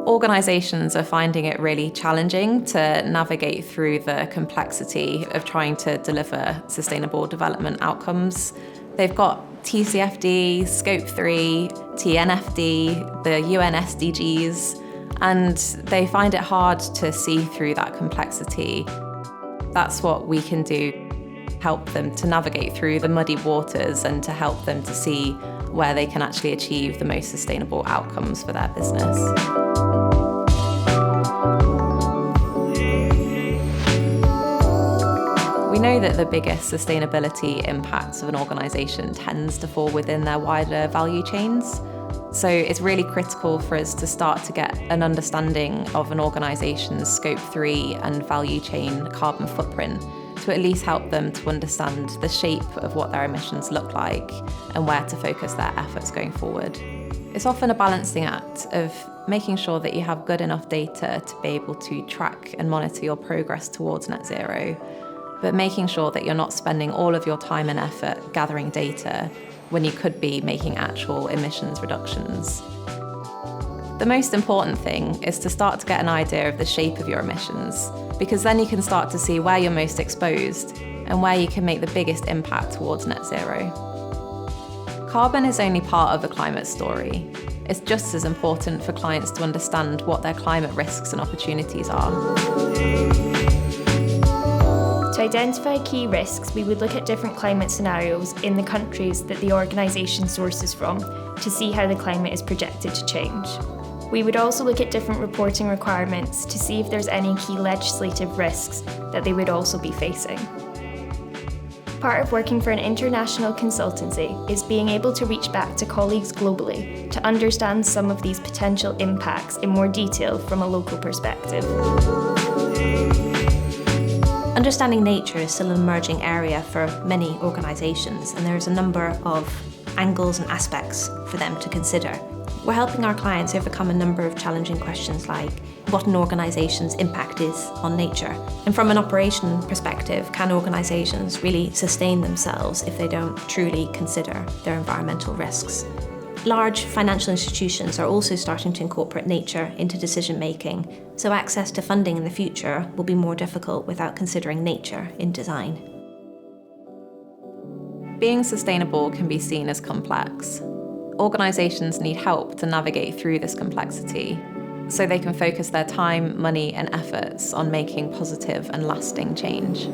Organisations are finding it really challenging to navigate through the complexity of trying to deliver sustainable development outcomes. They've got TCFD, Scope 3, TNFD, the UN SDGs, and they find it hard to see through that complexity. That's what we can do, help them to navigate through the muddy waters and to help them to see where they can actually achieve the most sustainable outcomes for their business. We know that the biggest sustainability impacts of an organisation tends to fall within their wider value chains. So it's really critical for us to start to get an understanding of an organisation's Scope 3 and value chain carbon footprint to at least help them to understand the shape of what their emissions look like and where to focus their efforts going forward. It's often a balancing act of making sure that you have good enough data to be able to track and monitor your progress towards net zero, but making sure that you're not spending all of your time and effort gathering data when you could be making actual emissions reductions. The most important thing is to start to get an idea of the shape of your emissions, because then you can start to see where you're most exposed and where you can make the biggest impact towards net zero. Carbon is only part of the climate story. It's just as important for clients to understand what their climate risks and opportunities are. To identify key risks, we would look at different climate scenarios in the countries that the organisation sources from to see how the climate is projected to change. We would also look at different reporting requirements to see if there's any key legislative risks that they would also be facing. Part of working for an international consultancy is being able to reach back to colleagues globally to understand some of these potential impacts in more detail from a local perspective. Understanding nature is still an emerging area for many organisations, and there's a number of angles and aspects for them to consider. We're helping our clients overcome a number of challenging questions like what an organisation's impact is on nature. And from an operation perspective, can organisations really sustain themselves if they don't truly consider their environmental risks? Large financial institutions are also starting to incorporate nature into decision making, so access to funding in the future will be more difficult without considering nature in design. Being sustainable can be seen as complex. Organisations need help to navigate through this complexity so they can focus their time, money, and efforts on making positive and lasting change.